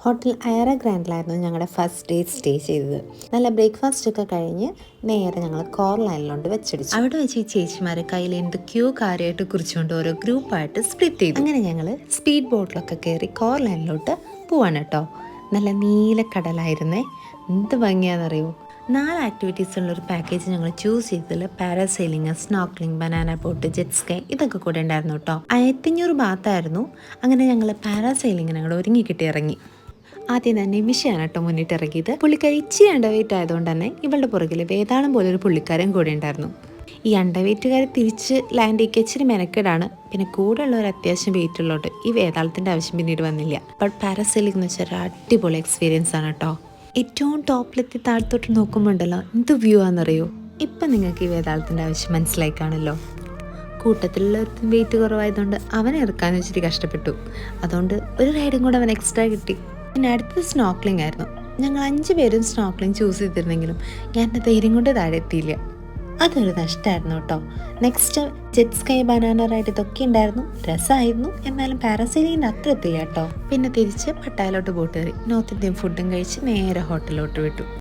Hotel അയറ ഗ്രാൻഡിലായിരുന്നു ഞങ്ങളുടെ first day stay ചെയ്തത്. നല്ല ബ്രേക്ക്ഫാസ്റ്റ് ഒക്കെ കഴിഞ്ഞ് നേരെ ഞങ്ങൾ കോർ ലൈനിലോട്ട് വെച്ചടിച്ചു. അവിടെ വെച്ച് ഈ ചേച്ചിമാരെ കയ്യിൽ എന്തൊക്കെയോ കാര്യമായിട്ട് കുറിച്ചുകൊണ്ട് ഓരോ ഗ്രൂപ്പായിട്ട് സ്പ്ലിറ്റ് ചെയ്തു. അങ്ങനെ ഞങ്ങൾ സ്പീഡ് ബോട്ടിലൊക്കെ കയറി കോർ ലൈനിലോട്ട് പോവാണ് കേട്ടോ. നല്ല നീലക്കടലായിരുന്നേ, എന്ത് ഭംഗിയാണെന്നറിയോ. 4 ആക്ടിവിറ്റീസ് ഉള്ളൊരു പാക്കേജ് ഞങ്ങൾ ചൂസ് ചെയ്തതിൽ parasailing, snorkelling, banana boat, jet sky ഇതൊക്കെ കൂടെ ഉണ്ടായിരുന്നു കേട്ടോ. 1500 ബാത്തായിരുന്നു. അങ്ങനെ ഞങ്ങൾ പാരാസെയിലിങ്ങിന് ഞങ്ങൾ ഒരുങ്ങിക്കിട്ടി ഇറങ്ങി. ആദ്യം തന്നെ മിഷയാണ് കേട്ടോ മുന്നിട്ട് ഇറങ്ങിയത്. പുള്ളിക്കാരി ഇച്ചിരി അണ്ടർവെയിറ്റ് ആയതുകൊണ്ട് തന്നെ ഇവളുടെ പുറകിൽ വേതാളം പോലൊരു പുള്ളിക്കാരൻ കൂടെ ഉണ്ടായിരുന്നു. ഈ അണ്ടർവെയിറ്റുകാർ തിരിച്ച് ലാൻഡ് ചെയ്യിക്കുക ഇച്ചിരി മെനക്കേടാണ്. പിന്നെ കൂടെ ഉള്ളവർ അത്യാവശ്യം വെയിറ്റ് ഉള്ളോട്ട് ഈ വേതാളത്തിൻ്റെ ആവശ്യം പിന്നീട് വന്നില്ല. ബട്ട് പാരാസെയിലിംഗ് എന്ന് വെച്ചാൽ ഒരു അടിപൊളി എക്സ്പീരിയൻസ് ആണ് കേട്ടോ. ഏറ്റവും ടോപ്പിലെത്തി താഴത്തോട്ട് നോക്കുമ്പോൾ ഉണ്ടല്ലോ എന്ത് വ്യൂ ആണെന്നറിയോ. ഇപ്പം നിങ്ങൾക്ക് ഈ വേതാളത്തിൻ്റെ ആവശ്യം മനസ്സിലായി കാണല്ലോ. കൂട്ടത്തിലുള്ളവർക്കും വെയിറ്റ് കുറവായതുകൊണ്ട് അവനെ ഇറക്കാനും ഇച്ചിരി കഷ്ടപ്പെട്ടു. അതുകൊണ്ട് ഒരു റൈഡും കൂടെ അവൻ എക്സ്ട്രാ കിട്ടി. പിന്നെ അടുത്തത് സ്നോർക്കലിംഗ് ആയിരുന്നു. ഞങ്ങൾ 5 പേരും സ്നോർക്കലിംഗ് ചൂസ് ചെയ്തിരുന്നെങ്കിലും ഞാൻ എൻ്റെ ധൈര്യം കൊണ്ട് താഴെ എത്തിയില്ല. അതൊരു നഷ്ടമായിരുന്നു കേട്ടോ. Next jet sky, banana ride ഇതൊക്കെ ഉണ്ടായിരുന്നു, രസമായിരുന്നു. എന്നാലും പാരാസെയിലിങ്ങിൻ്റെ അത്ര എത്തില്ല കേട്ടോ. പിന്നെ തിരിച്ച് പട്ടായയിലോട്ട് ബോട്ട് കയറി നോർത്ത് ഇന്ത്യൻ ഫുഡും കഴിച്ച് നേരെ ഹോട്ടലിലോട്ട് വിട്ടു.